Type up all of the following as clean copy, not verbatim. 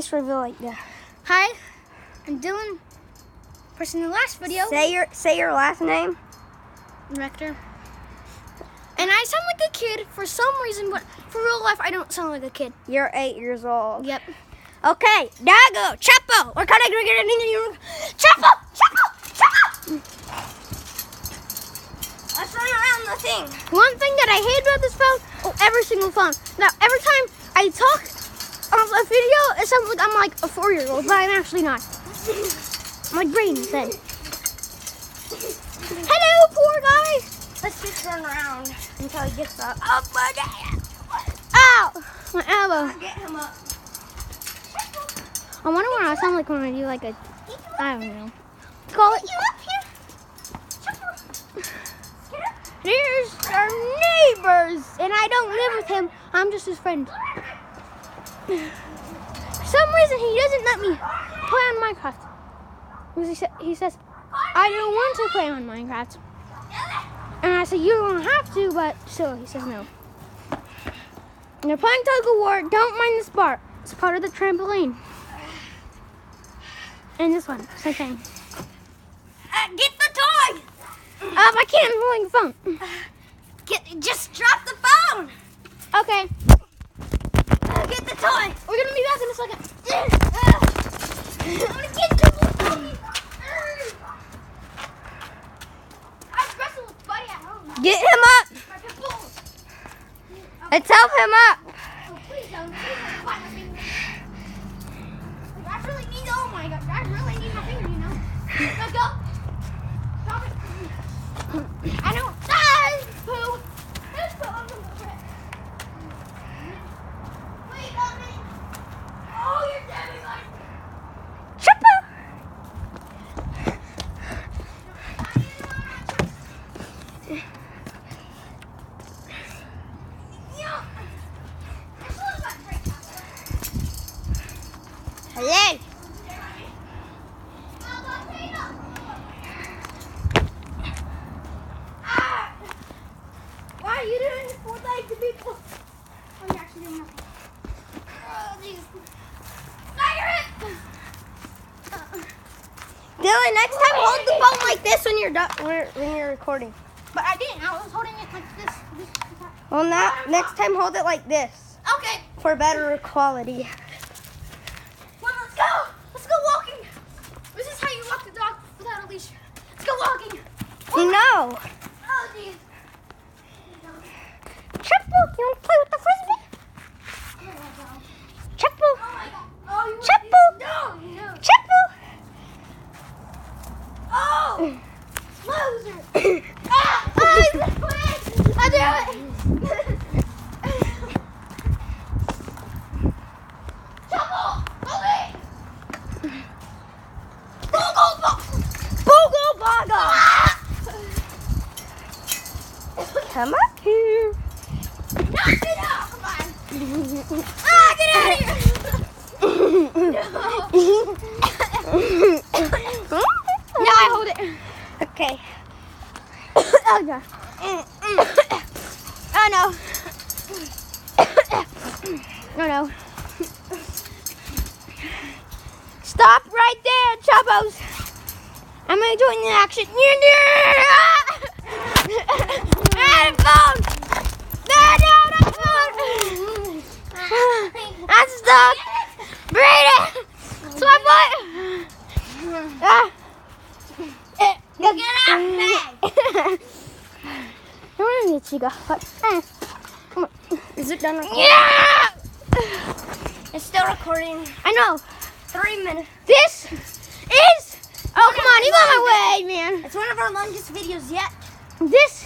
face reveal like that. Hi, I'm Dylan. Person in the last video. Say your last name. Rector. And I sound like a kid for some reason, but for real life, I don't sound like a kid. You're 8 years old. Yep. Okay, Dago, Chapo. We're kind of gonna get anything. Chapo. Let's run around the thing. One thing that I hate about this phone, every single phone. Now, every time I talk on a video, it sounds like I'm like a 4-year-old, but I'm actually not. My brain said. Hello, poor guy. Let's just run around until he gets up. Oh my God! Ow, my elbow. Get him up. I wonder what I sound like when I do like a, I don't know. Call it. You up here? There's our neighbors, and I don't live with him. I'm just his friend. For some reason, he doesn't let me play on Minecraft. Because he says, I don't want to play on Minecraft. And I said, you don't have to, but still, he says no. And they're playing tug of war. Don't mind this part. It's part of the trampoline. And this one, same thing. Get the toy! I can't, I'm holding the phone. Just drop the phone! Okay. Get the toy! We're gonna be back in a second. I'm gonna get the phone! I wrestle with Buddy at home. Get him up! My pit bull. Let's help him up! Oh, please don't. Please don't bite my finger. Like, I really need, oh my God, I really need my finger, you know? Let's go. Stop it. I know. Ah, poo. There's poo on the bed. Wait, got me. Oh, you're dead, like. Chapo! Hello! Why are you doing this for like the people? Oh, you're actually doing nothing. Oh, jeez. Fire it! Dylan, next time hold the phone like this when you're done, when you're recording. But I didn't. I was holding it like this. Well, now next time hold it like this Okay. for better quality. Well, let's go. Let's go walking. This is how you walk the dog without a leash. Let's go walking. No. Oh, jeez. Chapo, you want to play with the frisbee? Chapo, Oh my God. Oh, you want Chapo, No, no. Chapo. Oh, loser. Ah, I quit. I do it. Chapo, hold it. Boogle Baga. Come up here. Knock it out. Come on. Ah, get out of here. No, I hold it. Okay. Oh, God. Oh, no. Oh, no. Stop right there, Chubos. I'm going to join the action. Phone. No, I'm stuck. Breathe it. Swap it. Ah. Go get out. I want to get you go. Come on. Is it done? Yeah. It's still recording. I know. 3 minutes. This is. Oh, come on. You got my way, man. It's one of our longest videos yet. This.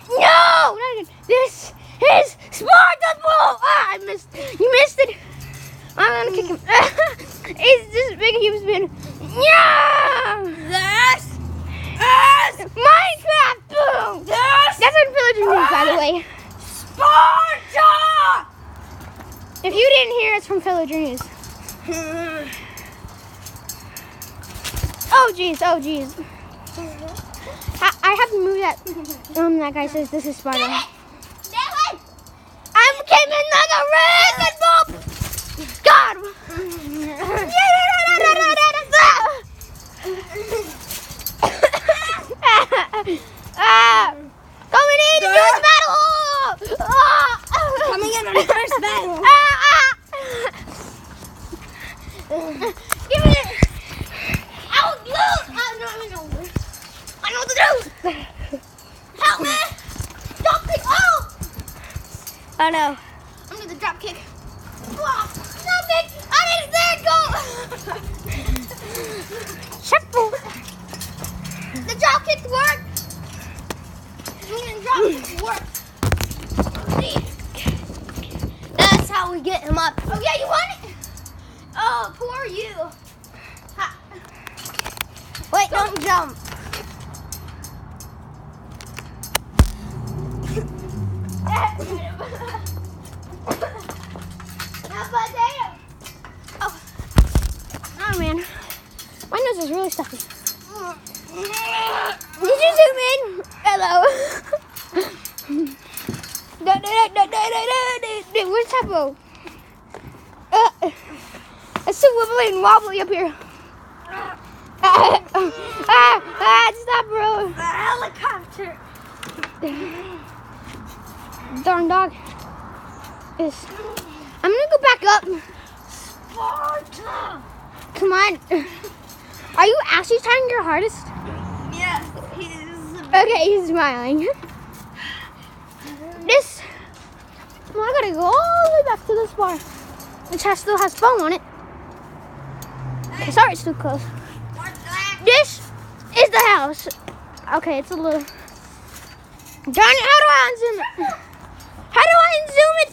No. Not again. This is Spartacus. Ah, I missed. You missed it. I'm gonna kick him. It's just big human spin. Yeah. This is Minecraft. Boom. That's what Villager means, by the way. Sparta! If you didn't hear, it's from Villager News. Oh jeez, oh jeez. I have to move that. That guy says this is Sparta. I'm coming like a wrecking ball. God. Give me it. I'll lose. I know what to do. Help me. Drop kick. Oh. Oh no. I'm doing the drop kick. Oh, drop kick. I didn't see it go. Chapo. The drop kick worked. The drop kick worked. See? That's how we get him up. Oh yeah, you want it? Oh, poor you. Ha. Wait, don't jump. Oh man, my nose is really stuffy. Did you zoom in? Hello. Where's Chapo? It's so wibbly and wobbly up here. Stop, bro. The helicopter. Darn dog. I'm gonna go back up. Sparta. Come on. Are you actually trying your hardest? Yes, he's. Okay, he's smiling. Well, I gotta go all the way back to this bar, which still has foam on it. Sorry, it's too close. This is the house. Okay, it's a little. Darn it! How do I unzoom it? How do I unzoom it?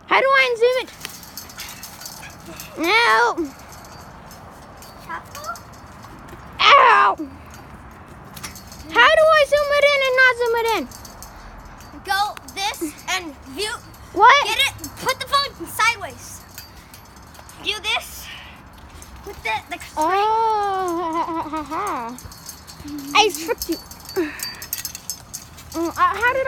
How do I unzoom it? No. Ow! How do I zoom it in and not zoom it in? Go this and view. What? Get it? Put the phone sideways. Do this. Put the screen. Oh, I tricked you. How did I?